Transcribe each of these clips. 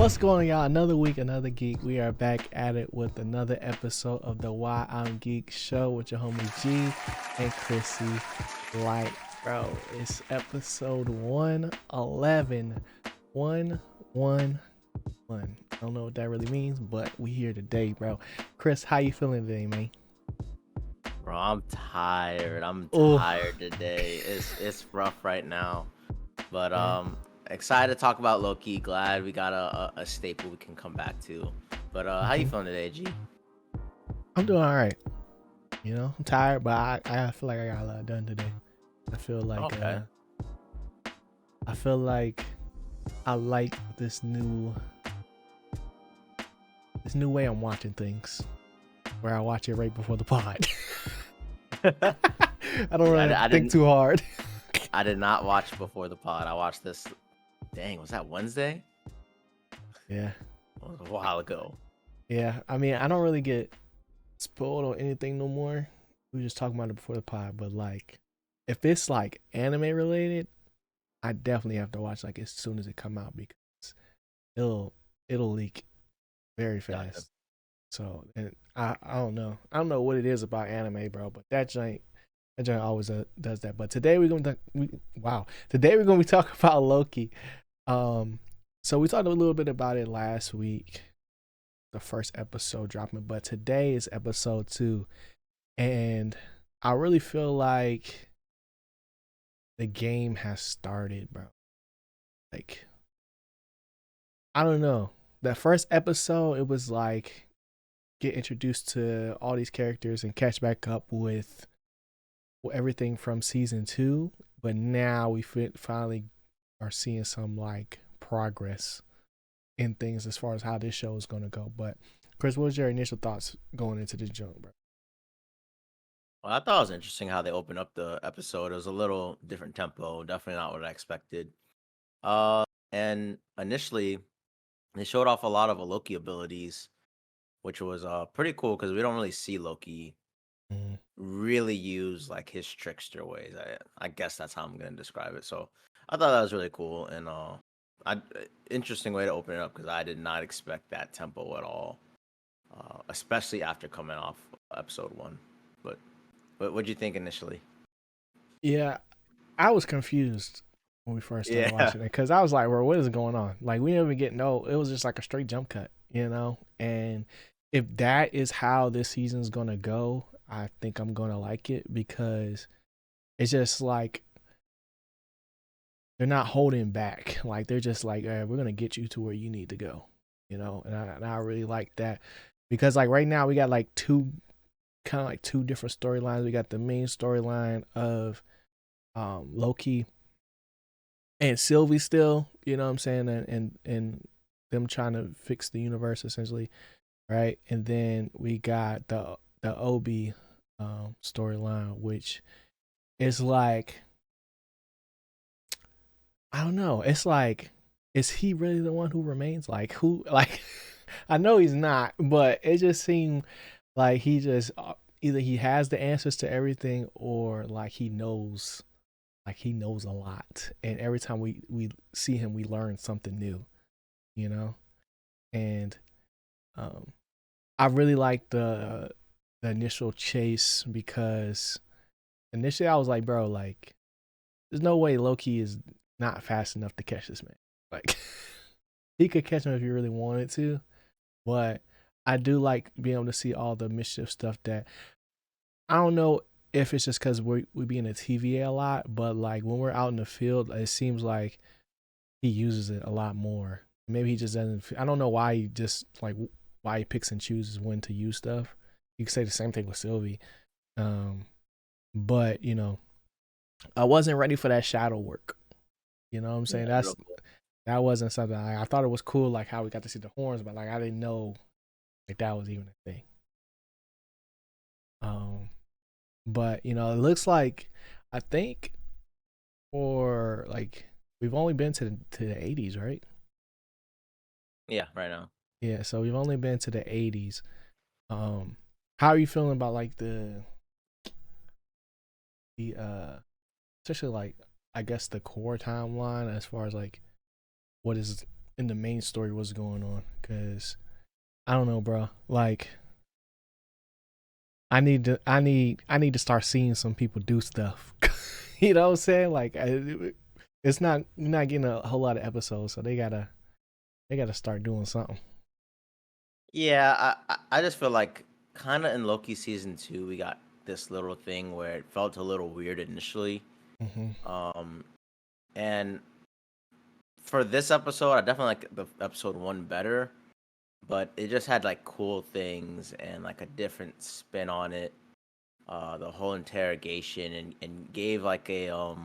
What's going on, y'all? Another week, another geek. We are back at it with another episode of the Why I'm Geek show with your homie G and ChrisyLite. Bro, it's episode 111. 111. I don't know what that really means, but we here today, bro. Chris, how you feeling today, man? Bro, I'm tired. I'm Oh, tired today. It's rough right now. But yeah. excited to talk about Loki. Glad we got a staple we can come back to. But how you feeling today, G? I'm doing all right. You know, I'm tired, but I feel like I got a lot done today. I feel like Okay. I feel like I like this new way I'm watching things, where I watch it right before the pod. I don't really I think didn't too hard. I did not watch before the pod. I watched this. Dang, was that Wednesday? Yeah, It was a while ago. yeah. I mean, I don't really get spoiled or anything no more. We were just talking about it before the pod, but like, if it's like anime related, I definitely have to watch like as soon as it come out because it'll leak very Gotcha. fast. So, and I don't know. I don't know what it is about anime, bro, but that joint always does that. But today today we're gonna be talking about Loki. So we talked a little bit about it last week, the first episode dropping, but today is episode 2, and I really feel like the game has started, bro. Like, I don't know. That first episode, it was like get introduced to all these characters and catch back up with everything from season 2, but now we finally are seeing some like progress in things as far as how this show is going to go. But Chris, what was your initial thoughts going into this joint, bro? Well, I thought it was interesting how they opened up the episode. It was a little different tempo. Definitely not what I expected. And initially they showed off a lot of Loki abilities, which was pretty cool because we don't really see Loki Mm. really use like his trickster ways. I guess that's how I'm gonna describe it. So I thought that was really cool and interesting way to open it up because I did not expect that tempo at all, especially after coming off episode 1. But what'd you think initially? Yeah, I was confused when we first started Yeah, watching it because I was like, "Bro, what is going on?" Like, we didn't even get no. It was just like a straight jump cut, you know. And if that is how this season's gonna go, I think I'm gonna like it because it's just like they're not holding back. Like, they're just like, we're gonna get you to where you need to go, you know. And I really like that because like right now we got like two different storylines. We got the main storyline of Loki and Sylvie still, you know what I'm saying, and them trying to fix the universe essentially, right? And then we got the Obi storyline, which is like, I don't know. It's like, is he really the one who remains? Like, who? Like, I know he's not, but it just seemed like he just either he has the answers to everything or like he knows a lot. And every time we see him, we learn something new, you know. And um, I really like the initial chase because initially I was like, bro, like, there's no way Loki is not fast enough to catch this man. Like, he could catch him if he really wanted to, but I do like being able to see all the mischief stuff that I don't know if it's just because we be in the TVA a lot, but like when we're out in the field, it seems like he uses it a lot more. Maybe he just doesn't. I don't know why he just like why he picks and chooses when to use stuff. You could say the same thing with Sylvie, um, but you know, I wasn't ready for that shadow work. You know what I'm yeah, saying? real cool. That wasn't something I thought it was cool, like how we got to see the horns, but like I didn't know like that was even a thing. Um, but you know, it looks like I think for like we've only been to the 80s, right? Yeah, right now. Yeah, so we've only been to the 80s. Um, how are you feeling about like the especially like I guess the core timeline as far as like what is in the main story what's going on, because I don't know, bro. Like I need to start seeing some people do stuff. You know what I'm saying? Like it's not you're not getting a whole lot of episodes, so they gotta start doing something. Yeah, I just feel like kind of in Loki season 2, we got this little thing where it felt a little weird initially. Hmm. Um, and for this episode, I definitely like the episode 1 better, but it just had like cool things and like a different spin on it. The whole interrogation and gave like a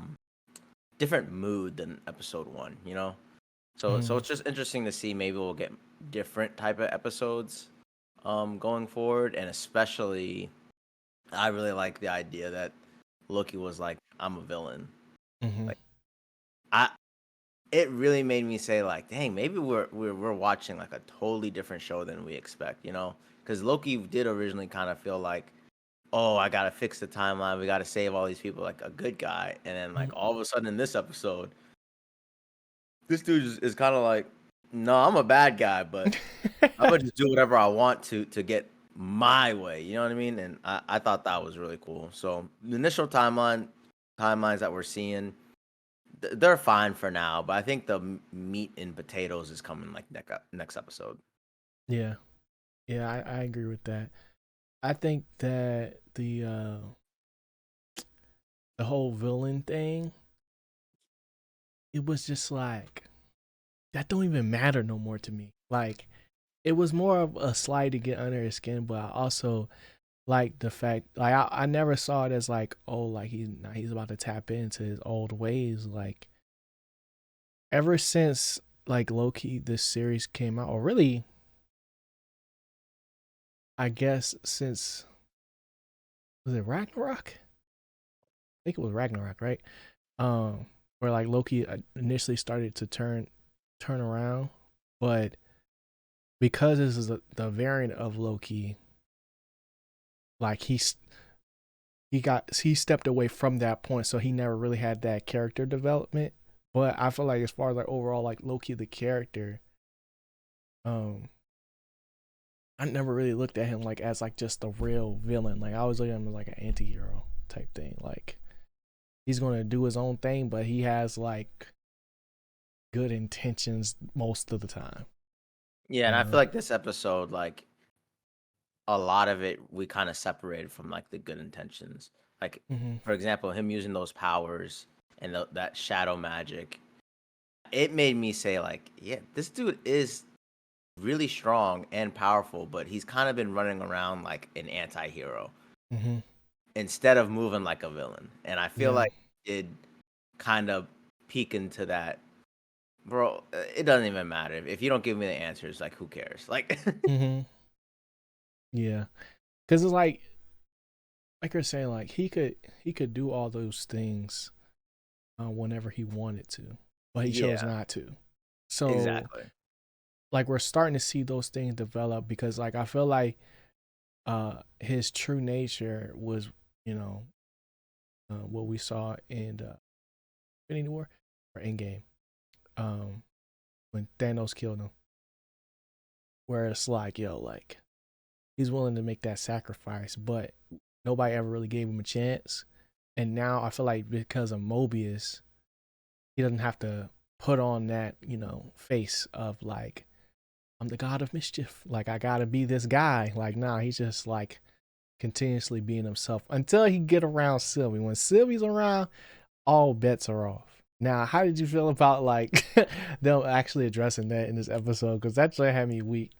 different mood than episode 1, you know? So Hmm. it's just interesting to see maybe we'll get different type of episodes going forward, and especially I really like the idea that Loki was like, I'm a villain. Hmm. Like I it really made me say like, dang, maybe we're watching like a totally different show than we expect, you know? Because Loki did originally kind of feel like, oh, I gotta fix the timeline, we gotta save all these people, like a good guy, and then like all of a sudden in this episode, this dude is kind of like, no, I'm a bad guy, but I'm gonna just do whatever I want to get my way. You know what I mean? And I thought that was really cool. So the initial timelines that we're seeing, they're fine for now. But I think the meat and potatoes is coming like next episode. Yeah, yeah, I agree with that. I think that the whole villain thing, it was just like that don't even matter no more to me. Like it was more of a slide to get under his skin, but I also like the fact like I never saw it as like, oh, like he's about to tap into his old ways. Like ever since like Loki this series came out, or really I guess since, was it Ragnarok? I think it was Ragnarok, right? Where like Loki initially started to turn around, but because this is the variant of Loki, like he stepped away from that point, so he never really had that character development. But I feel like as far as like overall like Loki the character, um, I never really looked at him like as like just a real villain. Like I always look at him as like an anti-hero type thing. Like he's gonna do his own thing, but he has like good intentions most of the time. Yeah, You and I feel know. like this episode, like a lot of it, we kind of separated from like the good intentions. Like, Hmm. for example, him using those powers and that shadow magic. It made me say like, yeah, this dude is really strong and powerful, but he's kind of been running around like an anti-hero Hmm. instead of moving like a villain. And I feel Yeah. like it kind of peek into that, bro. It doesn't even matter if you don't give me the answers. Like, who cares? Like, Hmm. Yeah. Because it's like you're saying, like he could do all those things whenever he wanted to, but he chose yeah, not to. So exactly. like we're starting to see those things develop because like I feel like his true nature was, you know, what we saw in Infinity War or Endgame, um when Thanos killed him, where it's like, yo, like he's willing to make that sacrifice, but nobody ever really gave him a chance. And now I feel like because of Mobius, he doesn't have to put on that, face of like, I'm the god of mischief. Like I gotta be this guy. Like nah, he's just like continuously being himself until he get around Sylvie. When Sylvie's around, all bets are off. Now, how did you feel about like them actually addressing that in this episode? Because that just had me weak.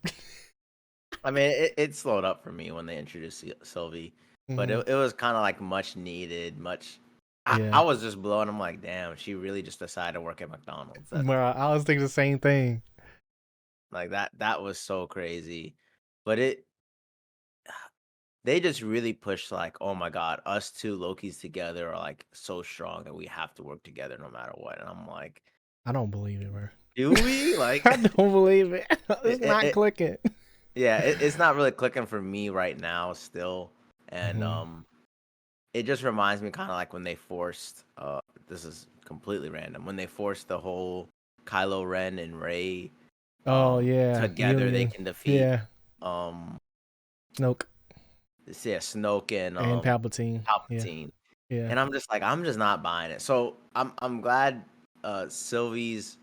I mean, it slowed up for me when they introduced Sylvie, but Hmm. it was kind of like much needed, much. I Yeah, was just blown. I'm like, damn, she really just decided to work at McDonald's. well, I was thinking the same thing. Like that was so crazy. But they just really pushed like, oh my god, us two Lokis together are like so strong that we have to work together no matter what. And I'm like, I don't believe it, bro. do we? Like I don't believe it. It's it, not it, clicking. yeah, it's not really clicking for me right now still. And Hmm. it just reminds me kind of like when they forced this is completely random, when they forced the whole Kylo Ren and Rey Oh yeah, together they Union. can defeat Yeah, um Snoke yeah, Snoke and and Palpatine. Yeah, Palpatine. yeah. And I'm just not buying it. So I'm glad Sylvie's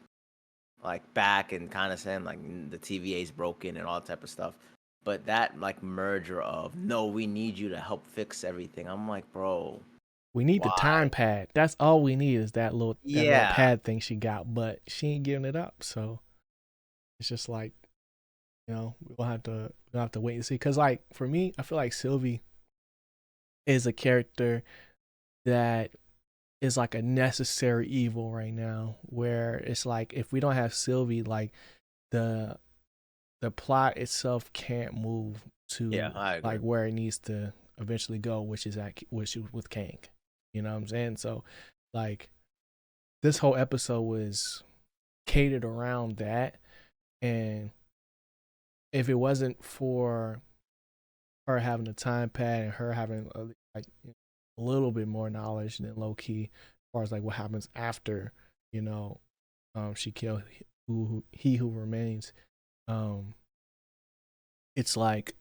like back and kind of saying like the TVA's broken and all that type of stuff. But that like merger of no, we need you to help fix everything. I'm like, bro, We need the why? time pad. That's all we need is that little Yeah, pad thing she got, but she ain't giving it up. So it's just like, we'll have to wait and see. Cause like for me, I feel like Sylvie is a character that is like a necessary evil right now. Where it's like if we don't have Sylvie, like the the plot itself can't move yeah, to I agree. like where it needs to eventually go, which is with Kang. You know what I'm saying? So like this whole episode was catered around that, and if it wasn't for her having a time pad and her having like a little bit more knowledge than Loki, as far as like what happens after, you know, she killed he who remains. Um, it's like,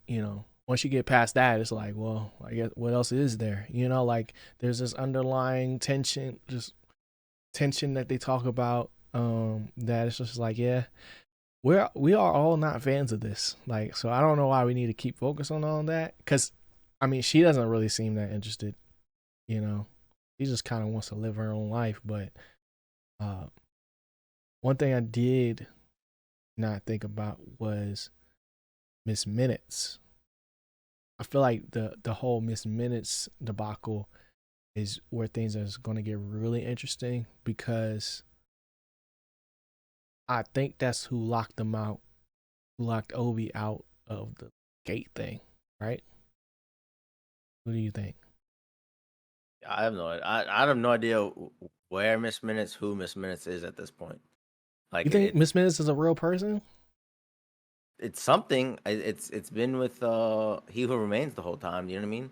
once you get past that, it's like, well, I guess what else is there? Like there's this underlying tension, just tension that they talk about. That it's just like, yeah, we are all not fans of this. Like, so I don't know why we need to keep focus on all that. Cause I mean, she doesn't really seem that interested, you know. She just kind of wants to live her own life. But uh, one thing I did not think about was Miss Minutes. I feel like the whole Miss Minutes debacle is where things are going to get really interesting because I think that's who locked them out, who locked Obi out of the gate thing, right? What do you think? I have no idea where Miss Minutes, who Miss Minutes is at this point. You Like think Miss Minutes is a real person? it's something. It's been with He Who Remains the whole time. You know what I mean?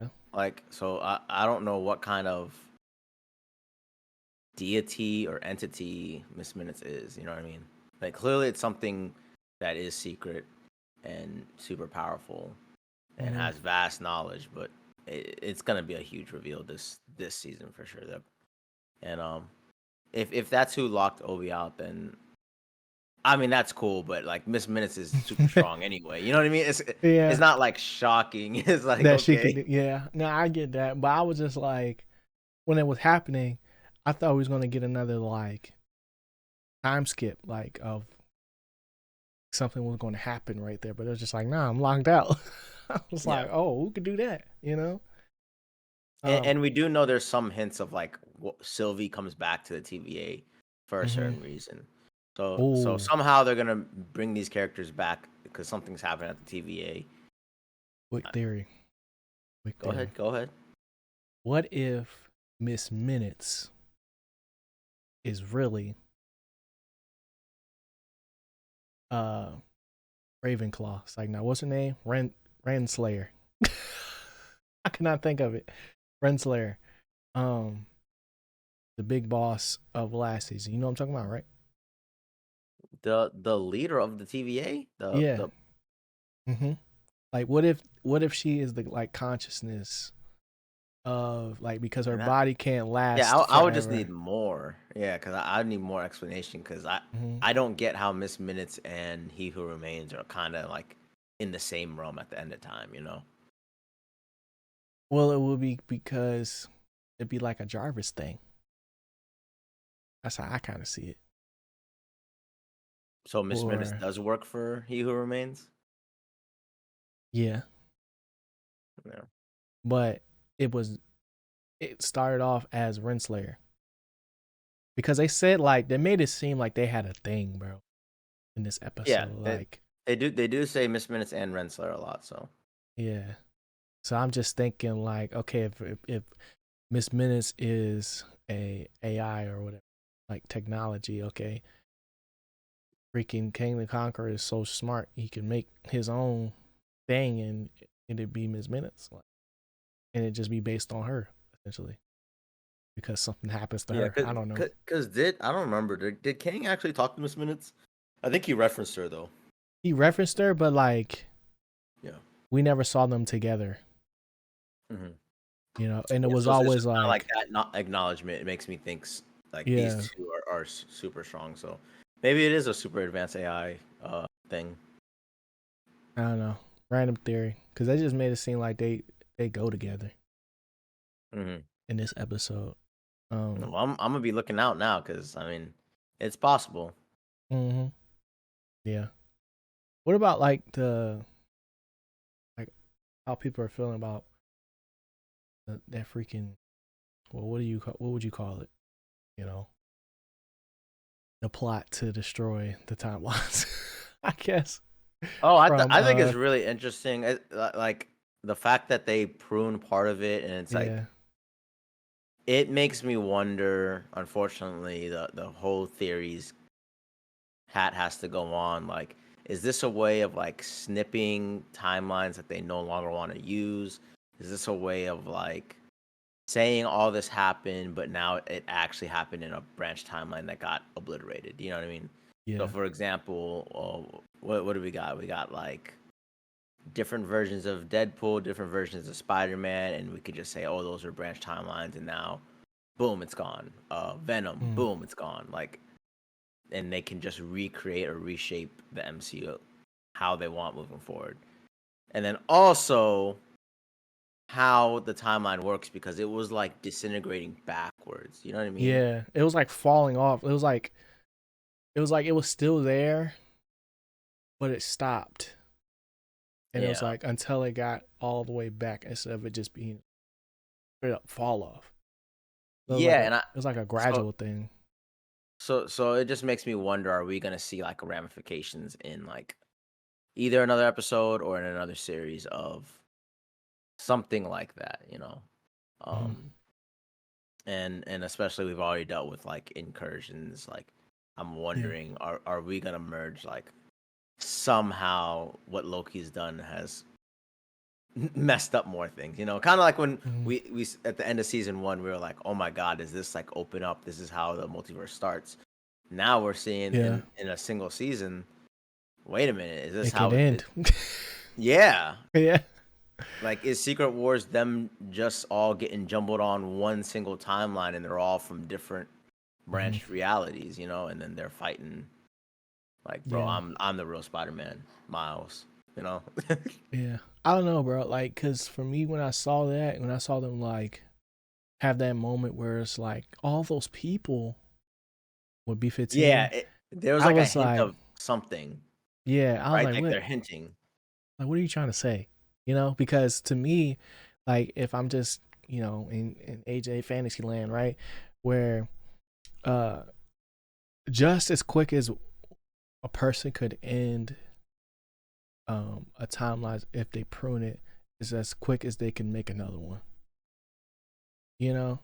Yeah. Like so, I don't know what kind of deity or entity Miss Minutes is. You know what I mean? Like clearly, it's something that is secret and super powerful and Mm-hmm. has vast knowledge. But it's gonna be a huge reveal this season for sure. And if that's who locked Obi out, then I mean that's cool. But like Miss Minutes is super strong anyway. You know what I mean? It's Yeah, not like shocking. It's like that she okay, could. Yeah, no, I get that, but I was just like, when it was happening, I thought we was gonna get another like time skip, like of something was going to happen right there, but it was just like, nah, I'm locked out. I was yeah. like, oh, who could do that? Um, And we do know there's some hints of like Sylvie comes back to the TVA for a mm-hmm. certain reason. So Oh, somehow they're gonna bring these characters back because something's happening at the TVA. quick theory, quick Go theory. ahead, go ahead. What if Miss Minutes is really uh Ravenclaw? It's like, now what's her name? Renslayer. I cannot think of it. Renslayer. Um, the big boss of last season. You know what I'm talking about, right? The leader of the TVA, Yeah. the Mm-hmm. Like, what if she is the like consciousness of like because her and that body can't yeah, last I would just need forever. more. Yeah, because I need more explanation because Hmm. I don't get how Miss Minutes and He Who Remains are kind of like in the same realm at the end of time. You know. Well, it would be because it'd be like a Jarvis thing. That's how I kind of see it. So Miss Minutes Or does work for He Who Remains. yeah, Yeah. but it started off as Renslayer because they said like they made it seem like they had a thing, bro, in this Yeah, episode. Like, they do say Miss Minutes and Rensselaer a lot. So yeah. So I'm just thinking like, okay, if Miss Minutes is a AI or whatever, like technology, okay, freaking King the Conqueror is so smart he can make his own thing and it'd be Miss Minutes, like, and it just be based on her essentially because something happens to yeah, her. I don't know. cause did I don't remember did King actually talk to Miss Minutes? I think he referenced her though. He referenced her, but like Yeah. we never saw them together. Mm-hmm. And it Yeah. was So it's always just kind of like like, that not acknowledgement. It makes me think like these yeah, two are super strong. So maybe it is a super advanced AI thing. I don't know, random theory, because they just made it seem like they go together Mm-hmm. in this episode. Well, I'm gonna be looking out now because I mean, it's possible. hmm yeah. What about like the like how people are feeling about that freaking, well, what would you call it? You know, the plot to destroy the timelines. I guess Oh, from I think it's really interesting. Like the fact that they prune part of it, and it's like yeah, it makes me wonder. Unfortunately, the whole theories hat has to go on. Like, is this a way of like snipping timelines that they no longer want to use? Is this a way of like saying all this happened, but now it actually happened in a branch timeline that got obliterated? You know what I mean? So, yeah, for example, what do we got? We got like different versions of Deadpool, different versions of Spider-Man, and we could just say, oh, those are branch timelines, and now, boom, it's gone. Venom, mm, boom, it's gone. Like, and they can just recreate or reshape the MCU how they want moving forward. And then also how the timeline works because it was like disintegrating backwards. You know what I mean? yeah. It was like falling off. It was like it was still there, but it stopped, and it was Yeah. like until it got all the way back instead of it just being straight up fall off. So Yeah, it and I was like a so gradual thing. so it just makes me wonder, are we gonna see like ramifications in like either another episode or in another series of something like that, you know? Mhm. Um and especially we've already dealt with like incursions, like I'm Yeah. wondering, are we gonna merge like somehow what Loki's done has messed up more things, you know? Kind of like when Mhm. we at the end of season 1 we were like, "Oh my god, is this like open up? This is how the multiverse starts." Now we're seeing Yeah. in a single season, wait a minute, is this It could how end. yeah. Yeah. Like is Secret Wars them just all getting jumbled on one single timeline and they're all from different Mhm. branched realities, you know, and then they're fighting like, bro, Yeah. I'm the real Spider-Man, Miles, you know? Yeah. I don't know, bro. Like, cause for me, when I saw that, when I saw them like have that moment where it's like all those people would be Yeah, 15, there was I like a was hint like, of something, yeah, I was right? like, Like what? they're hinting. Like, what are you trying to say? Because to me, like, if I'm just, in AJ Fantasy Land, right, where uh, just as quick as a person could end a timeline if they prune it, is as quick as they can make another one. You know,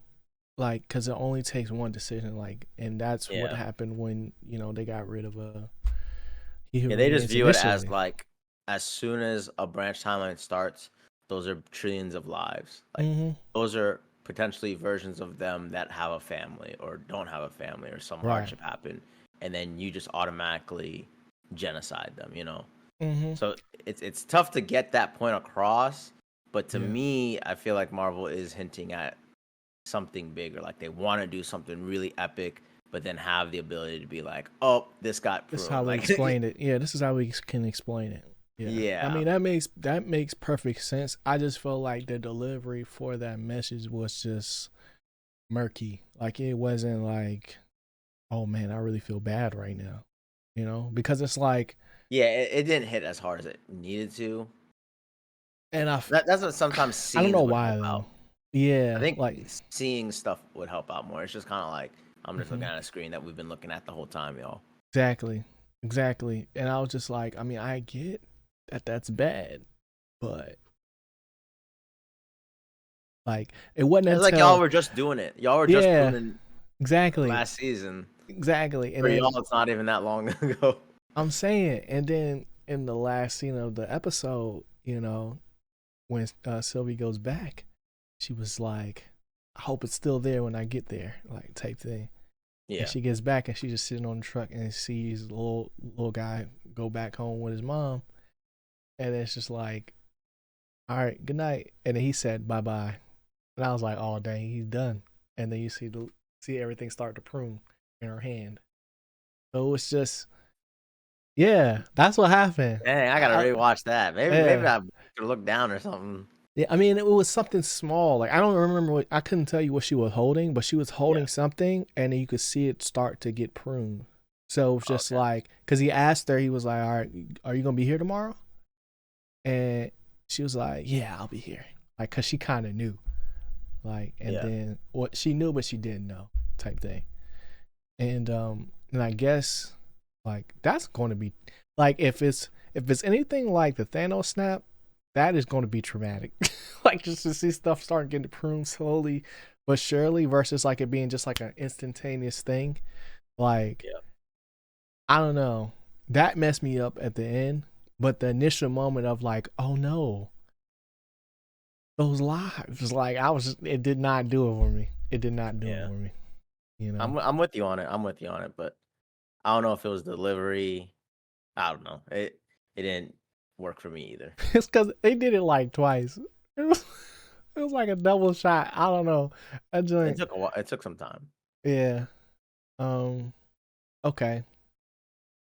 like, because it only takes one decision, like, and that's what Yeah. happened when they got rid of He Who Yeah, they just Remains view it as initially. like as soon as a branch timeline starts, those are trillions of lives. Like Mm-hmm. those are potentially versions of them that have a family or don't have a family or some Right. hardship happen, and then you just automatically genocide them, you know? Mm-hmm. So it's tough to get that point across, but to Yeah. me, I feel like Marvel is hinting at something bigger. Like they want to do something really epic, but then have the ability to be like, oh, this got This is pruned. how we Like, explain it. Yeah, this is how we can explain it. Yeah. I yeah, mean, that makes perfect sense. I just felt like the delivery for that message was just murky. Like it wasn't like, oh man, I really feel bad right now. Because it's like, yeah, it didn't hit as hard as it needed to. and That's what sometimes I don't know scenes would why help out. though. I Yeah, think like seeing stuff would help out more. It's just kind of like I'm just looking mhm, at a screen that we've been looking at the whole time, y'all. exactly, exactly. And I was just like, I mean, I get that that's bad, but like it wasn't It's like y'all until were just doing it. Y'all were just yeah, pruning exactly, last season. exactly. And For then y'all, it's not even that long ago. I'm saying, and then in the last scene of the episode, when Sylvie goes back, she was like, "I hope it's still there when I get there," like type thing. And Yeah. she gets back and she's just sitting on the truck and sees the little guy go back home with his mom. And it's just like, all right, good night. And then he said bye bye. And I was like, oh dang, he's done. And then you see everything start to prune in her hand. So it's just, yeah, that's what happened. Dang, I gotta rewatch that. Maybe Yeah. I could look down or something. Yeah, I mean, it was something small. Like I don't remember what I couldn't tell you what she was holding, but she was Yeah. holding something, and then you could see it start to get pruned. So it's just Okay. like, because he asked her, he was like, "All right, are you gonna be here tomorrow?" And she was like, "Yeah, I'll be here." Like, cause she kind of knew, like, and Yeah. then what she knew, but she didn't know, type thing. And I guess like that's going to be like if it's anything like the Thanos snap, that is going to be traumatic. Like just to see stuff start getting pruned slowly but surely versus like it being just like an instantaneous thing. Like Yeah. I don't know, that messed me up at the end. But the initial moment of like, oh no, those lives, like it did not do it for me. It did not do it Yeah. for me. You know. I'm with you on it. I'm with you on it, but I don't know if it was delivery. I don't know. It didn't work for me either. It's because they did it like twice. It was, it was like a double shot. I don't know. I It just took a while. It took some time. yeah. Um. Okay.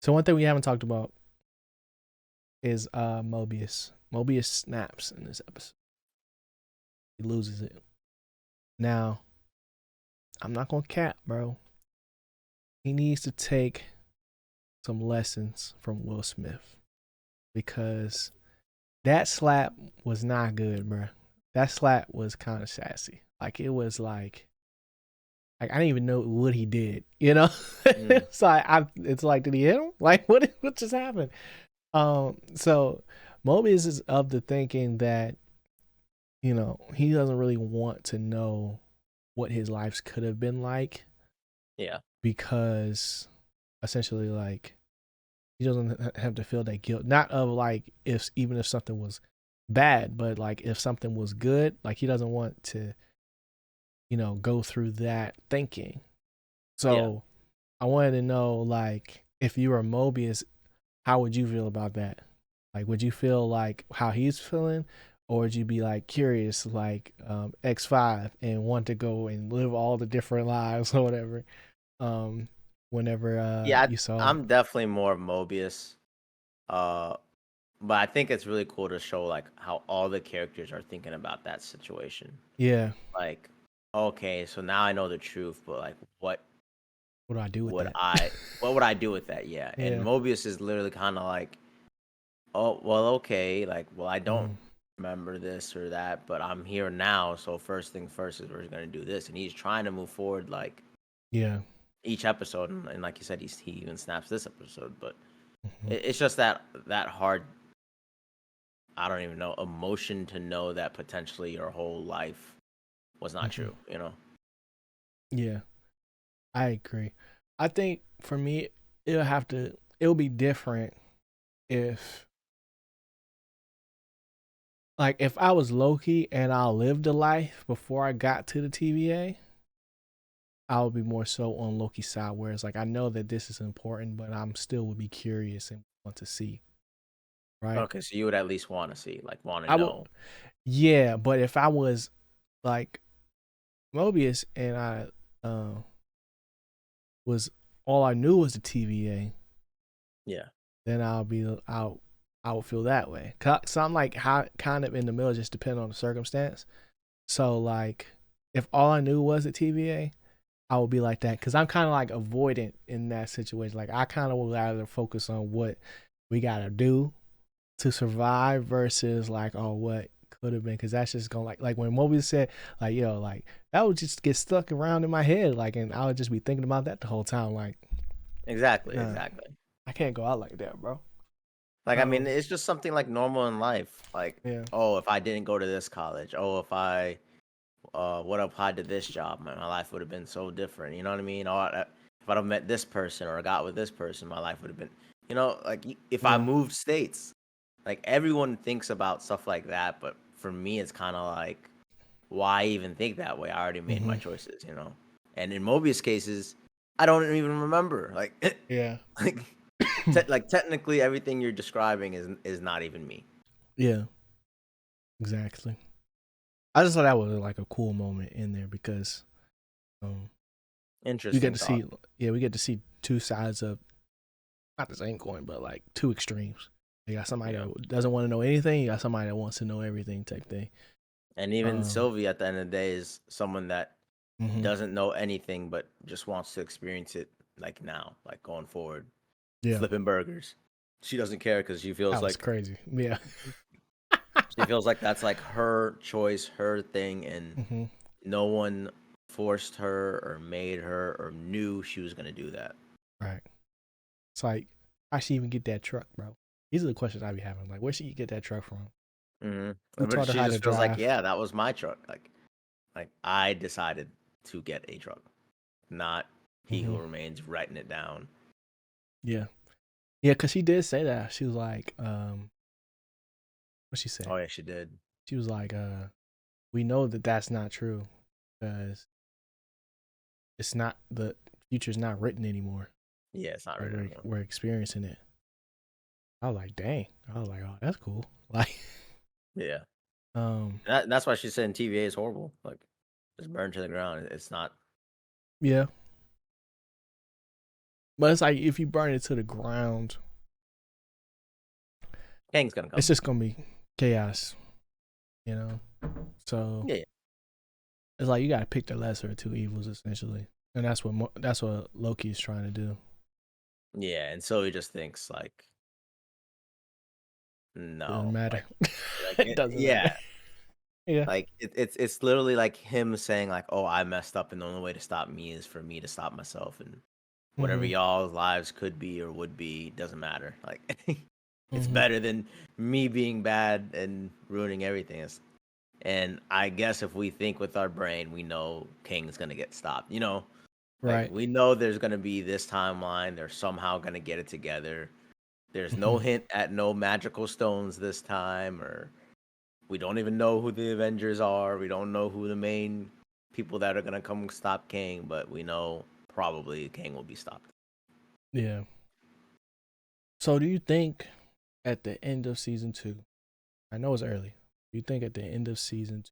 So one thing we haven't talked about is Mobius. Mobius snaps in this episode. He loses it. Now I'm not gonna cap, bro. He needs to take some lessons from Will Smith because that slap was not good, bro. That slap was kind of sassy. Like it was like I didn't even know what he did, you know. Mm. It's like, did he hit him? Like, what just happened? So Mobius is of the thinking that he doesn't really want to know what his lives could have been like Yeah. because essentially, like, he doesn't have to feel that guilt. Not of like if even if something was bad, but like if something was good, like he doesn't want to go through that thinking. Yeah. So I wanted to know, like, if you were Mobius, how would you feel about that? Like, would you feel like how he's feeling, or would you be like curious, like X5, and want to go and live all the different lives or whatever? Um, whenever Yeah. you saw it, I'm definitely more of Mobius. Uh, but I think it's really cool to show like how all the characters are thinking about that situation. yeah, Like, okay, so now I know the truth, but like, what do I do with would that? I, what would I do with that? Yeah. And Yeah, Mobius is literally kind of like, oh, well, okay, like, well, I don't mm, remember this or that, but I'm here now, so first thing first is we're gonna do this, and he's trying to move forward like yeah, each episode, and like you said, he even snaps this episode, but hmm, it's just that hard. I don't even know emotion to know that potentially your whole life was not hmm, true. You know? yeah. I agree. I think for me, it'll be different if like if I was Loki and I lived a life before I got to the TVA, I would be more so on Loki's side. Whereas like I know that this is important, but I'm still would be curious and want to see, right? Okay, so you would at least want to see, like, want to I would, know. yeah, but if I was like Mobius and I was all I knew was the TVA, Yeah, then I would feel that way. So I'm like kind of in the middle, just depending on the circumstance. So like, if all I knew was the TVA, I would be like that because I'm kind of like avoidant in that situation. Like I kind of would rather focus on what we gotta do to survive versus like what could have been because that's just gonna like when Mobius said like like that would just get stuck around in my head like and I would just be thinking about that the whole time like exactly, nah, exactly. I can't go out like that, bro. Like, I mean, Um, it's just something like normal in life. Like, yeah, oh, if I didn't go to this college, oh, if I would have applied to this job, man, my life would have been so different. You know what I mean? Or if I'd have met this person or got with this person, my life would have been, like if I yeah, moved states, like everyone thinks about stuff like that. But for me, it's kind of like, why even think that way? I already made my hmm, choices. And in Mobius cases, I don't even remember. Like, Yeah. like, like technically everything you're describing is not even me. Yeah. Exactly. I just thought that was like a cool moment in there because um you get Interesting to thought. see we get to see two sides of not the same coin, but like two extremes. You got somebody Yeah. that doesn't want to know anything. You got somebody that wants to know everything type thing. And even Um, Sylvie at the end of the day is someone that mhm. doesn't know anything but just wants to experience it like now, like going forward, Yeah, flipping burgers. She doesn't care because that was crazy. Yeah. she feels like that's like her choice, her thing, and Hmm. no one forced her or made her or knew she was gonna do that. Right. It's like, how'd she even get that truck, bro? These are the questions I be having. Like, where should you get that truck from? Who But taught her she how to just feels like, drive? yeah, that was my truck. Like I decided to get a truck, not he Hmm. who remains writing it down. Yeah. Yeah, because she did say that. She was like, what she say? Oh yeah, she did. She was like, we know that that's not true because it's not the future's not written anymore. Yeah, it's not Like written anymore. we're experiencing it. I was like, dang. I was like, oh, that's cool. Like, Yeah, um, that's why she said TVA is horrible. Like, just burned to the ground. It's not. yeah. But it's like if you burn it to the ground, Kang's gonna it's come. just gonna be chaos, you know. So Yeah, it's like you gotta pick the lesser of two evils essentially, and that's what Loki is trying to do. yeah, and so he just thinks like, Doesn't no, matter. like It doesn't yeah, matter. Yeah. like it's literally like him saying like, oh, I messed up, and the only way to stop me is for me to stop myself, and whatever Mm-hmm. y'all's lives could be or would be doesn't matter. Like, it's Mm-hmm. better than me being bad and ruining everything. And I guess if we think with our brain, we know King's gonna get stopped. Like Right. we know there's gonna be this timeline. They're somehow gonna get it together. There's no Mm-hmm. hint at no magical stones this time, or we don't even know who the Avengers are. We don't know who the main people that are gonna come stop King, but we know probably King will be stopped. Yeah. So do you think at the end of season 2, I know it's early. Do you think at the end of season 2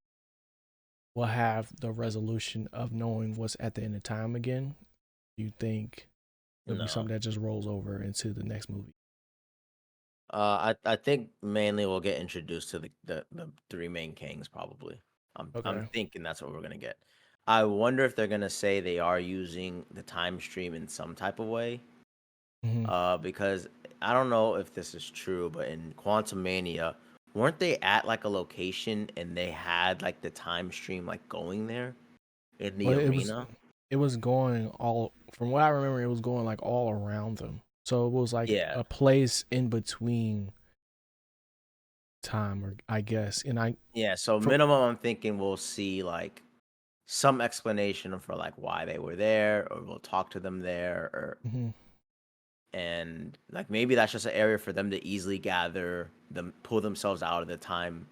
we'll have the resolution of knowing what's at the end of time again? Do you think it'll be No. something that just rolls over into the next movie? I think mainly we'll get introduced to the three main kings probably. I'm Okay. thinking that's what we're gonna get. I wonder if they're gonna say they are using the time stream in some type of way. Mm-hmm. Because I don't know if this is true, but in Quantum Mania, weren't they at like a location and they had like the time stream like going there in the Well, arena? it was going all from what I remember. It was going like all around them. So it was like Yeah, a place in between time, or I guess. And I yeah. So from minimum, I'm thinking we'll see like some explanation for like why they were there, or we'll talk to them there, or mhm. and like maybe that's just an area for them to easily gather them, pull themselves out of the time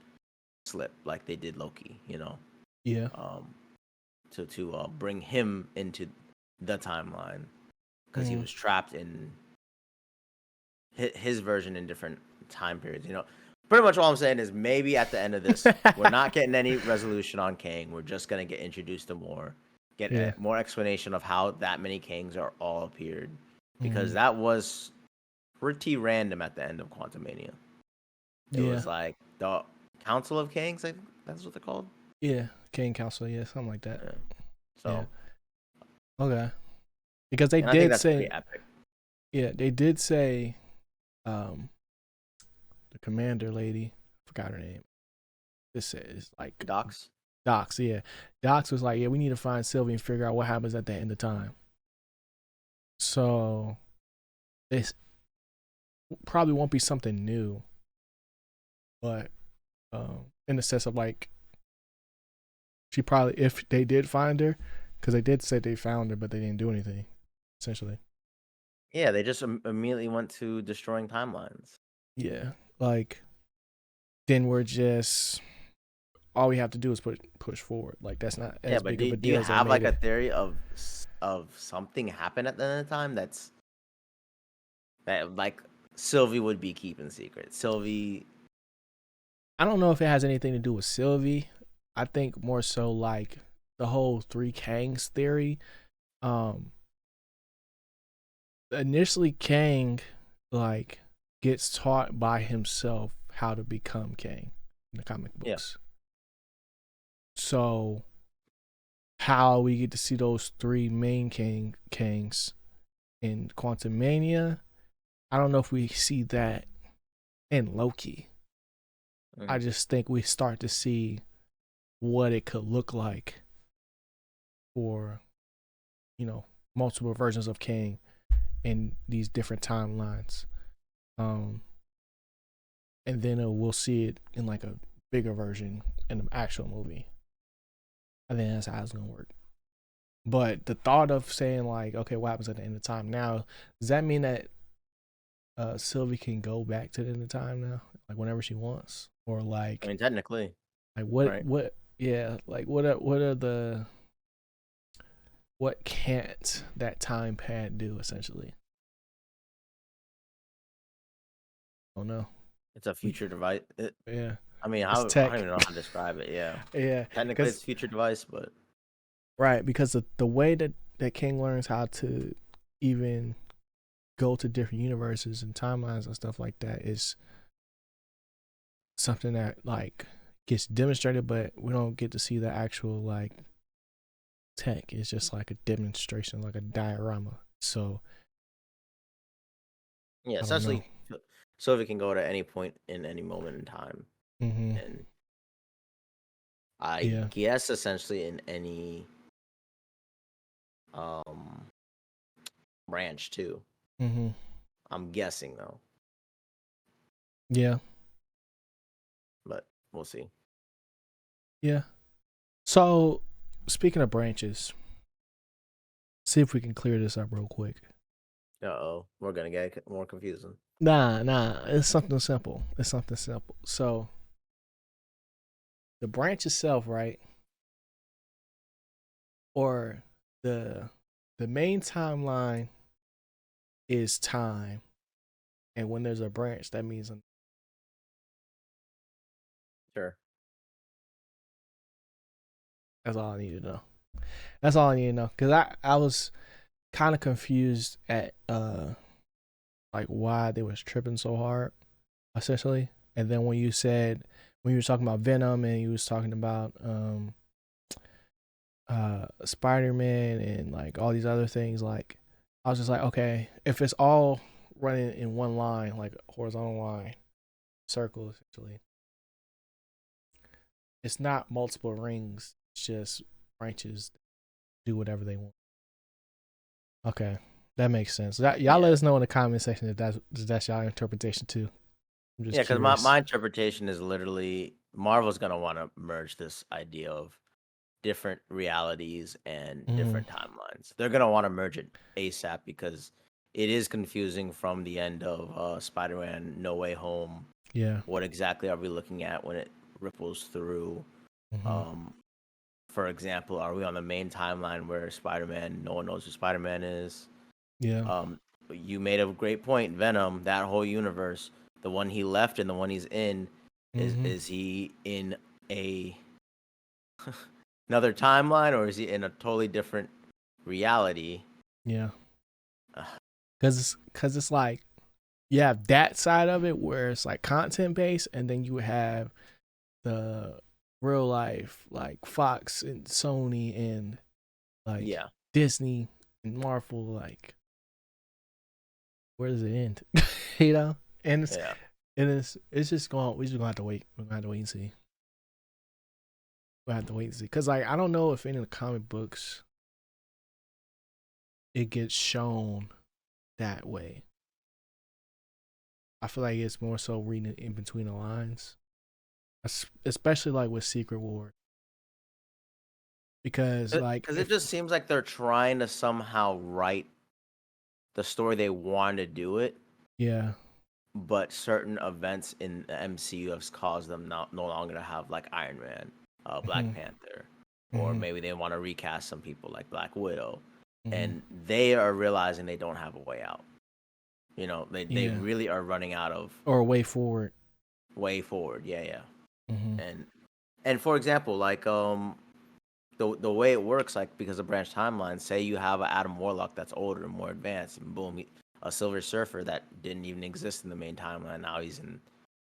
slip, like they did Loki, Yeah. um, to bring him into the timeline because he Mhm. was trapped in his version in different time periods. Pretty much all I'm saying is maybe at the end of this, we're not getting any resolution on Kang. We're just gonna get introduced to more, get Yeah. more explanation of how that many Kangs are all appeared, because Mhm. that was pretty random at the end of Quantumania. It Yeah. was like the Council of Kangs, I think that's what they're called. Yeah. King Council. Yeah, something like that. Yeah. Yeah. So, Okay. Because they and I think did that's pretty say, epic. yeah, they did say, um, the commander lady, forgot her name. This says like Docs. Docs. Yeah, Docs was like, yeah, we need to find Sylvie and figure out what happens at the end of time. So this probably won't be something new, but in the sense of like she probably, if they did find her, because they did say they found her, but they didn't do anything, essentially. Yeah, they just immediately went to destroying timelines. Yeah, like then we're just all we have to do is push forward. Like that's not Yeah, as but big of a do you deal as they have made like a it. theory of something happened at the end of the time that like Sylvie would be keeping secret? Sylvie, I don't know if it has anything to do with Sylvie. I think more so like the whole three Kangs theory. Um, Initially Kang like gets taught by himself how to become Kang in the comic yeah, books. So how we get to see those three main Kangs in Quantum Mania, I don't know if we see that in Loki. I hmm just think we start to see what it could look like for, you know, multiple versions of Kang in these different timelines. Um, and then we'll see it in like a bigger version in the actual movie. I think that's how it's gonna work. But the thought of saying like, okay, what happens at the end of time now? Does that mean that Sylvie can go back to the end of time now, like whenever she wants, or I mean technically, like right? what? Yeah, like what are the what can't that time pad do essentially? Oh no, It's a future device. yeah, I mean, it's I don't tech. even know how to describe it. Yeah, Yeah, technically it's because a future device, but right, because the way that King learns how to even go to different universes and timelines and stuff like that is something that like gets demonstrated, but we don't get to see the actual like tech. It's just like a demonstration, like a diorama. So yeah, I don't know. essentially, Sylvie can go to any point in any moment in time, Mm-hmm. and I Yeah. guess essentially in any um branch too. Mm-hmm. I'm guessing though, Yeah. but we'll see. Yeah. So speaking of branches, see if we can clear this up real quick. Uh-oh, we're gonna get more confusing. Nah. It's something simple. It's something simple. So the branch itself, right? Or the the main timeline is time, and when there's a branch, that means Sure. that's all I need to know. That's all I need to know because I was kind of confused at like why they was tripping so hard essentially, and then when you were talking about Venom and you was talking about Spider-Man and like all these other things, like I was just like, okay, if it's all running in one line, like horizontal line, circle essentially, it's not multiple rings. It's just branches do whatever they want. Okay, that makes sense. Y'all let Yeah. us know in the comment section if that's y'all interpretation too. I'm just Yeah, because my, curious. my interpretation is literally Marvel's gonna want to merge this idea of different realities and Mm-hmm. different timelines. They're gonna want to merge it ASAP because it is confusing from the end of Spider-Man No Way Home. Yeah. What exactly are we looking at when it ripples through? Mm-hmm. Um, for example, are we on the main timeline where Spider-Man? No one knows who Spider-Man is. Yeah. Um, you made a great point. Venom, that whole universe, the one he left and the one he's in, Mm-hmm. is he in a another timeline or is he in a totally different reality? Yeah. Cause it's like you have that side of it where it's like content based, and then you have the real life like Fox and Sony and like Yeah, Disney and Marvel. Like, where does it end? you know, and yeah. it's just going. We just gonna have to wait. We're gonna have to wait and see. We'll have to wait and see. Cause like I don't know if any of the comic books it gets shown that way. I feel like it's more so reading in between the lines, especially like with Secret War, because like Because it if just seems like they're trying to somehow write the story they want to do it, yeah but certain events in the MCU have caused them no longer to have like Iron Man, Black Mhm. Panther, or Mhm. maybe they want to recast some people like Black Widow, Mhm. and they are realizing they don't have a way out. They Yeah. really are running out of Or a way forward. way forward. Yeah, yeah. Mhm. And for example, like the way it works, like because of branch timelines, say you have an Adam Warlock that's older and more advanced, and boom, a Silver Surfer that didn't even exist in the main timeline. Now he's in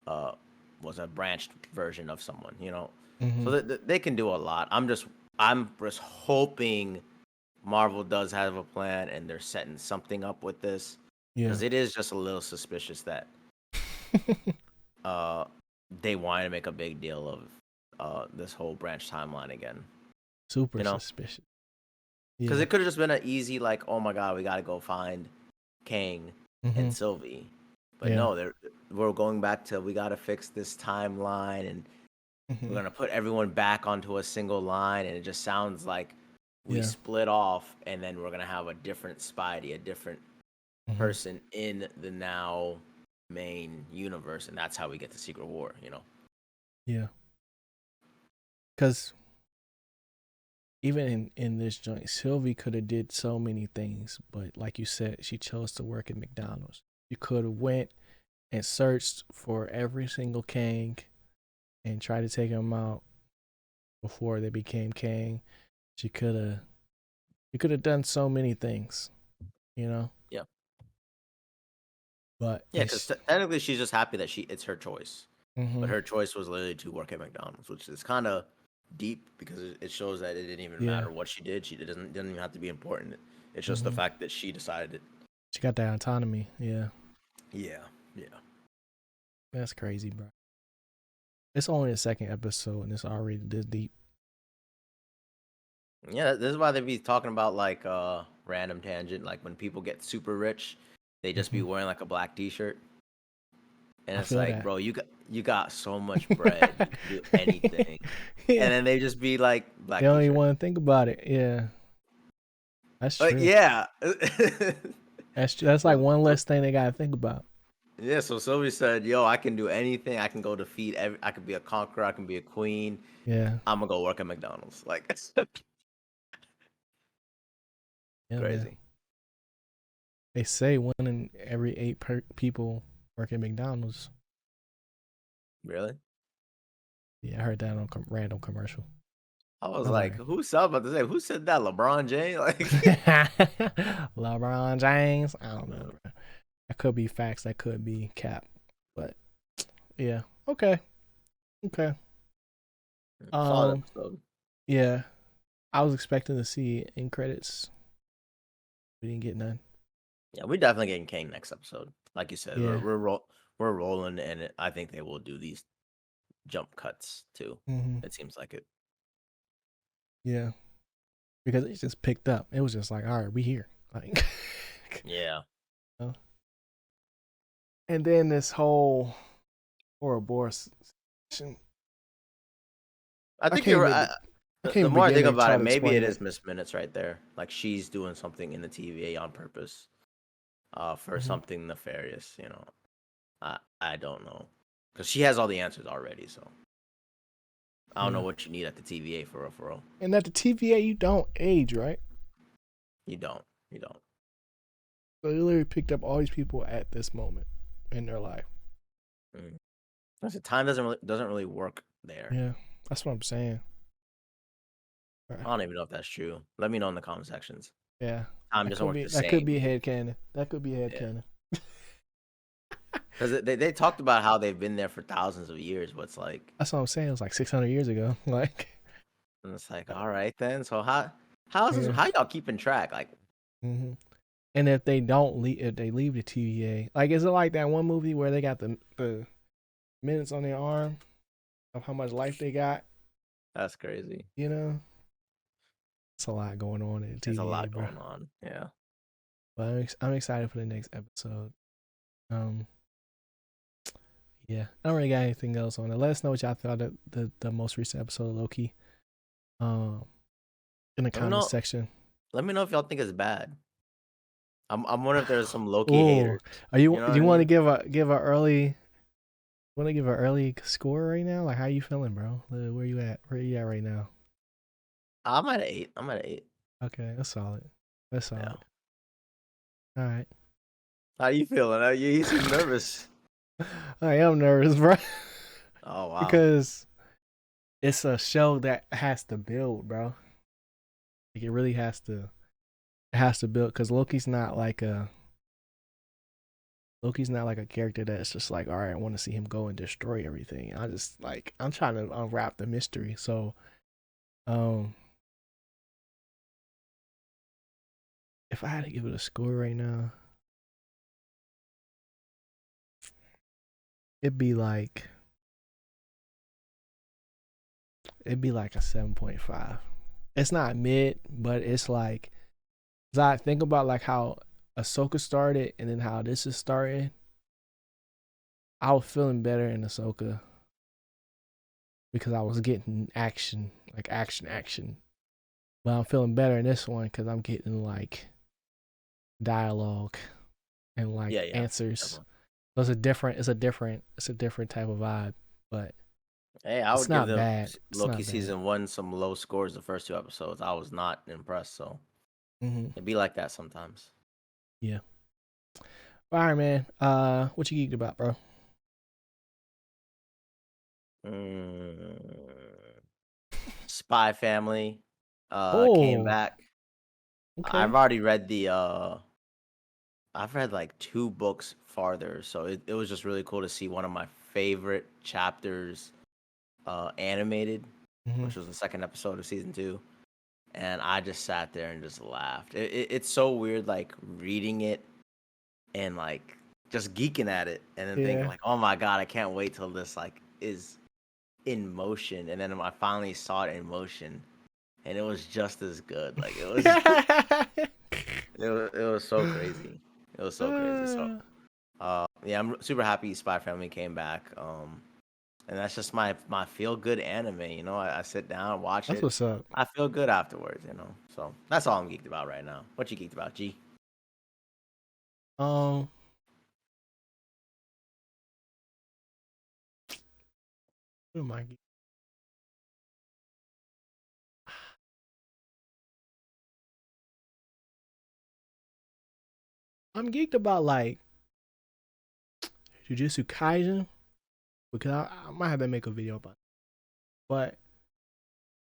uh was a branched version of someone, So Mhm. they can do a lot. I'm just hoping Marvel does have a plan and they're setting something up with this Yeah. because it is just a little suspicious that uh they want to make a big deal of this whole branch timeline again. Super You know, suspicious. because Yeah. it could have just been an easy like, oh my god, we got to go find Kang and Mhm. Sylvie, but Yeah. no, we're going back to we got to fix this timeline and we're Mhm. gonna put everyone back onto a single line, and it just sounds like we Yeah. split off, and then we're gonna have a different Spidey, a different Mhm. person in the now main universe, and that's how we get to Secret War. Yeah. Cuz even in this joint, Sylvie could have did so many things, but like you said, she chose to work at McDonald's. You could have went and searched for every single Kang and tried to take him out before they became Kang. She could have you could have done so many things, you know? Yeah, But yeah, because it's technically she's just happy that it's her choice, but mhm. her choice was literally to work at McDonald's, which is kind of deep because it shows that it didn't even Yeah. matter what she did. She didn't even have to be important. It's just the Mhm. fact that she decided it. She got that autonomy. Yeah. Yeah, yeah. That's crazy, bro. It's only the second episode and it's already this deep. Yeah, this is why they be talking about like random tangent, like when people get super rich, they just be Mhm. wearing like a black t-shirt. And I it's feel like, that. bro, you got so much bread, you can do anything. Yeah. And then they just be like They black don't even t-shirt. want to think about it. Yeah. That's Like, true. yeah. That's true. That's like so, one so less thing they gotta think about. yeah, so Sylvie said, "Yo, I can do anything. I can go defeat I can be a conqueror, I can be a queen. Yeah. I'm gonna go work at McDonald's." Like Yeah, man. crazy. They say one in every eight people work at McDonald's. Really? Yeah, I heard that on random commercial. I was I was like, like, I was about to say, who said that? LeBron James? Like LeBron James. I don't know, bro. That could be facts. That could be cap. But yeah, okay, okay. solid Um, episode. yeah, I was expecting to see in credits. We didn't get none. Yeah, we're definitely getting Kang next episode. Like you said, Yeah. we're rolling, and I think they will do these jump cuts too. Hmm. It seems like it. Yeah, because it just picked up. It was just like, all right, we here. Like, Yeah, and then this whole Ouroboros. I I think can't you're. even. I The, can't the even more I begin think to about try it, to maybe it explain it. is Miss Minutes right there. Like she's doing something in the TVA on purpose, for Hmm. something nefarious. I don't know, because she has all the answers already. So I don't know Yeah, what you need at the TVA for real. For real, and at the TVA, you don't age, right? you don't. You don't. So they literally picked up all these people at this moment in their life. Mm. Like I said, time doesn't really work there. Yeah, that's what I'm saying. I don't even know if that's true. Let me know in the comment sections. Yeah, Time doesn't work the that could same. be head canon. That could be head Yeah, canon. because they talked about how they've been there for thousands of years, but it's like, That's what I'm saying. It was like 600 years ago. Like, and it's like, all right then. So how's this? yeah. How y'all keeping track? Like, Hmm. And if they don't leave, if they leave the TVA, like, is it like that one movie where they got the minutes on their arm of how much life they got? that's crazy. You know, it's a lot going on in the There's a TVA, lot bro. going on. Yeah. But I'm excited for the next episode. Um, yeah, I don't really got anything else on it. Let us know what y'all thought of the most recent episode of Loki. Um, in the Let me comments know. section. Let me know if y'all think it's bad. I'm wondering if there's some Loki Oh, haters. are you? You know Do what you I want to mean? give a early? Want to give an early score right now? Like, how you feeling, bro? Where you at? Where you at right now? I'm at an 8. I'm at an 8. Okay, that's solid. That's Yeah. solid. All right. How you feeling? You seem nervous. I am nervous, bro, Oh wow. because it's a show that has to build, bro. Like, it really has to. It has to build because Loki's not like a character that's just like, all right, I want to see him go and destroy everything. I just like I'm trying to unwrap the mystery. So, um, if I had to give it a score right now, it'd be like it'd be like a 7.5. It's not mid, but it's like, 'cause I think about like how Ahsoka started and then how this is starting. I was feeling better in Ahsoka because I was getting action, like action. But I'm feeling better in this one because I'm getting like dialogue and like Yeah, yeah. answers. Definitely. So it's a different type of vibe, but Hey, I it's would give not the bad. It's Loki not bad. season 1 some low scores the first 2 episodes. I was not impressed, so Hmm. it'd be like that sometimes. Yeah. All right, man. What you geeked about, bro? Mm, Spy Family came Oh, back. I've okay. already read the I've read like 2 books farther, so it was just really cool to see one of my favorite chapters animated, Hmm. which was the second episode of season 2, and I just sat there and just laughed. It's so weird, like reading it and like just geeking at it, and then thinking Yeah. like, oh my god, I can't wait till this like is in motion, and then I finally saw it in motion, and it was just as good. Like it was, it was so crazy. It was so crazy. So, yeah, I'm super happy Spy Family came back. And that's just my feel good anime. You know, I sit down, watch That's it, what's up. I feel good afterwards. So that's all I'm geeked about right now. What you geeked about, G? Um, what am I? I'm geeked about like Jujutsu Kaisen because I might have to make a video about it. But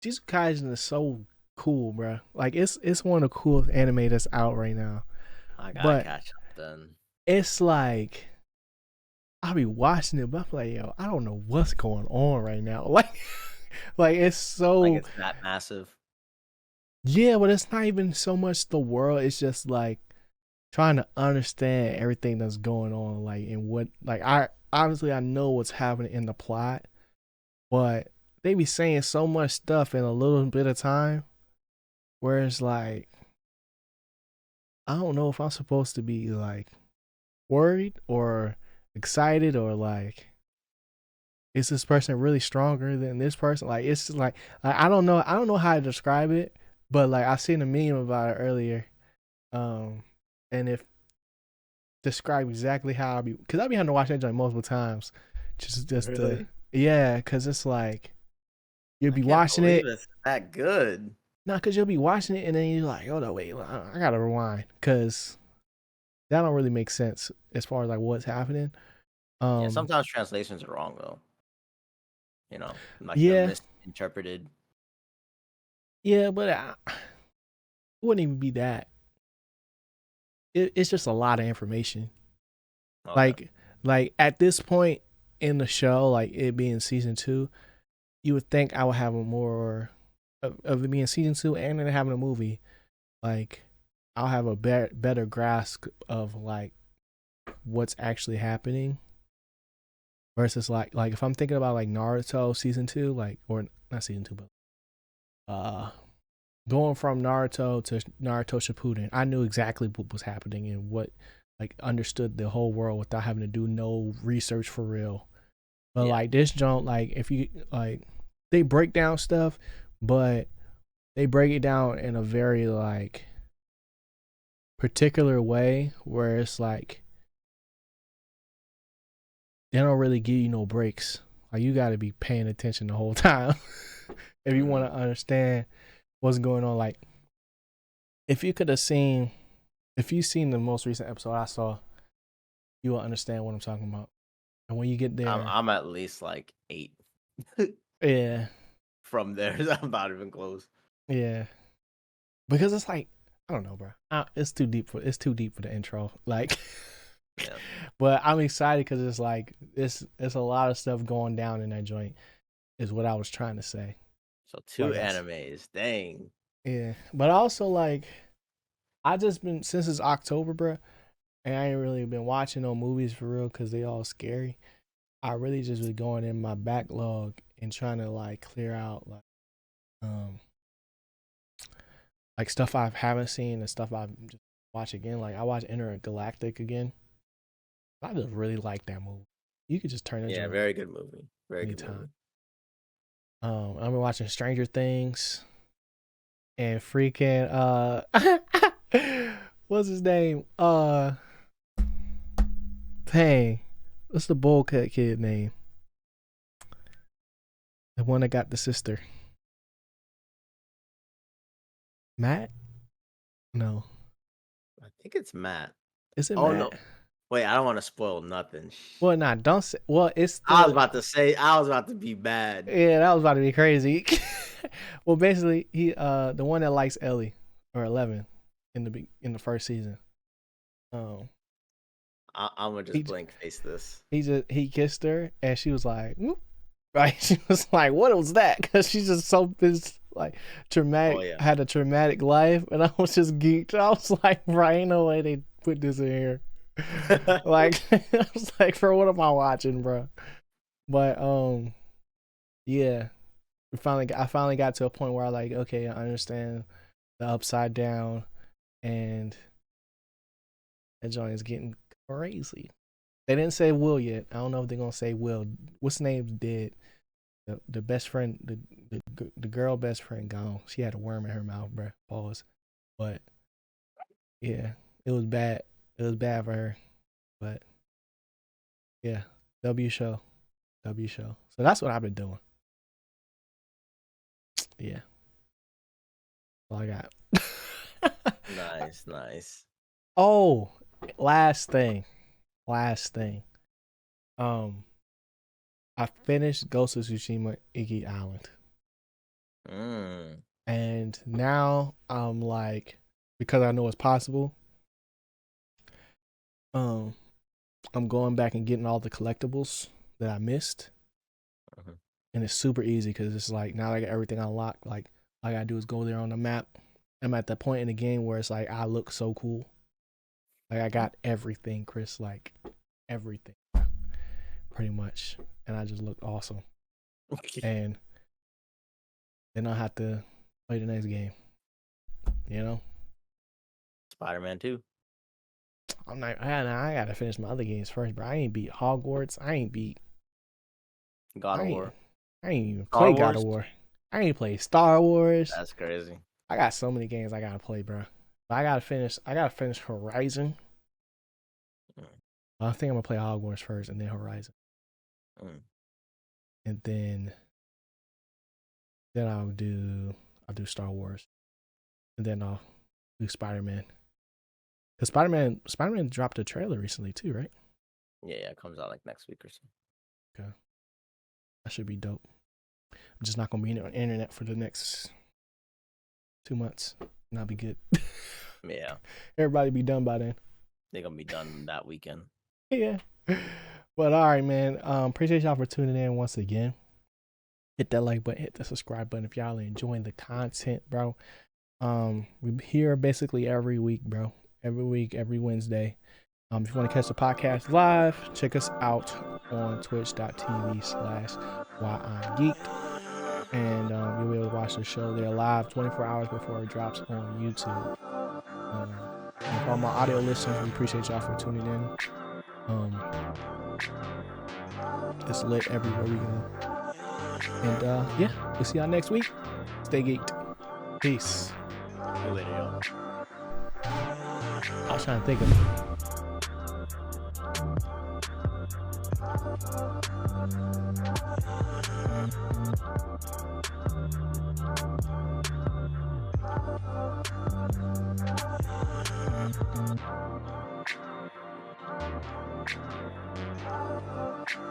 Jujutsu Kaisen is so cool, bro. Like it's one of the coolest anime that's out right now. I gotta But catch up then. it's like I'll be watching it, but I'm like, yo, I don't know what's going on right now. Like it's Like so it's that massive. yeah, but it's not even so much the world. It's just like trying to understand everything that's going on, like and what like I obviously I know what's happening in the plot, but they be saying so much stuff in a little bit of time where it's like I don't know if I'm supposed to be like worried or excited or like is this person really stronger than this person? Like it's just like I don't know how to describe it, but like I seen a meme about it earlier. Um and if describe exactly how I be because I be having to watch that joint multiple times. Just to Really? yeah, cause it's like you'll I be can't watching believe it. it's that good. Nah, cause you'll be watching it and then you're like, oh no, wait, I gotta rewind. Cause that don't really make sense as far as like what's happening. Yeah, Um sometimes translations are wrong though. Like the yeah, misinterpreted. yeah, but it wouldn't even be that. It's just a lot of information. Okay. Like like at this point in the show, like it being season two, you would think I would have a more of it being season two and then having a movie. Like I'll have a better grasp of like what's actually happening versus like if I'm thinking about like Naruto season two, like or not season two, but uh going from Naruto to Naruto Shippuden, I knew exactly what was happening and what like understood the whole world without having to do no research for real. But Yeah. like this jump, like if you like they break down stuff, but they break it down in a very like particular way where it's like they don't really give you no breaks. Like you got to be paying attention the whole time if you want to understand what's going on. Like if you seen the most recent episode I saw, you will understand what I'm talking about. And when you get there, I'm at least like 8. yeah, From there, I'm not even close. yeah, because it's like I don't know, bro. It's too deep for the intro. Like, yeah. But I'm excited because it's like it's a lot of stuff going down in that joint. Is what I was trying to say. So 2 animes, dang. Yeah, but also like I just been since it's October, bro, and I ain't really been watching no movies for real because they all scary. I really just was going in my backlog and trying to like clear out like stuff I haven't seen and stuff I just watch again. Like I watched Intergalactic again. I just really like that movie. You could just turn it. Yeah, very good movie. Very good movie. I've been watching Stranger Things and freaking what's his name? Dang. What's the bowl cut kid name? The one that got the sister. Matt? No. I think it's Matt. Is it Matt? No. Wait, I don't want to spoil nothing. Well, nah, don't say. Well, it's. I was about to be bad. Yeah, that was about to be crazy. Well, basically, he the one that likes Ellie or 11 in the first season. I'm gonna just blank face this. He kissed her and she was like, whoop. Right? She was like, what was that? Because she's just so like traumatic. Oh, yeah. Had a traumatic life, and I was just geeked. I was like, bro, ain't no way they put this in here. Like I was like, for what am I watching, bro? But yeah, I finally got to a point where I like, okay, I understand the upside down, and that joint is getting crazy. They didn't say Will yet. I don't know if they're gonna say Will. What's name did? The best friend, the girl best friend gone. She had a worm in her mouth, bro. Pause. But yeah, it was bad. It was bad for her. But yeah, W show. So that's what I've been doing. Yeah. All I got. Nice. Oh, last thing. I finished Ghost of Tsushima Iggy Island. And now I'm like, because I know it's possible, I'm going back and getting all the collectibles that I missed. And it's super easy because it's like now I got everything unlocked. Like all I gotta do is go there on the map. I'm at the point in the game where it's like I look so cool. Like I got everything, Chris. Like everything, pretty much. And I just look awesome. And then I'll have to play the next game. You know? Spider-Man 2. I gotta finish my other games first, bro. I ain't beat Hogwarts. I ain't beat God of War. I ain't even play God of War. I ain't play Star Wars. That's crazy. I got so many games I gotta play, bro. But I gotta finish Horizon. I think I'm gonna play Hogwarts first and then Horizon. And then I'll do Star Wars. And then I'll do Spider-Man. Because Spider-Man dropped a trailer recently too, right? Yeah, it comes out like next week or so. Okay. That should be dope. I'm just not gonna be on the internet for the next 2 months. And I'll be good. Yeah. Everybody be done by then. They're gonna be done that weekend. Yeah. But all right, man. Appreciate y'all for tuning in once again. Hit that like button, hit the subscribe button if y'all are enjoying the content, bro. We here basically every week, bro. Every week, every Wednesday. If you want to catch the podcast live, check us out on twitch.tv/whyimgeeked. And you'll be able to watch the show there live 24 hours before it drops on YouTube. And for all my audio listeners, we appreciate y'all for tuning in. It's lit everywhere we go. And yeah, we'll see y'all next week. Stay geeked. Peace. See you later, y'all. I was trying to think of.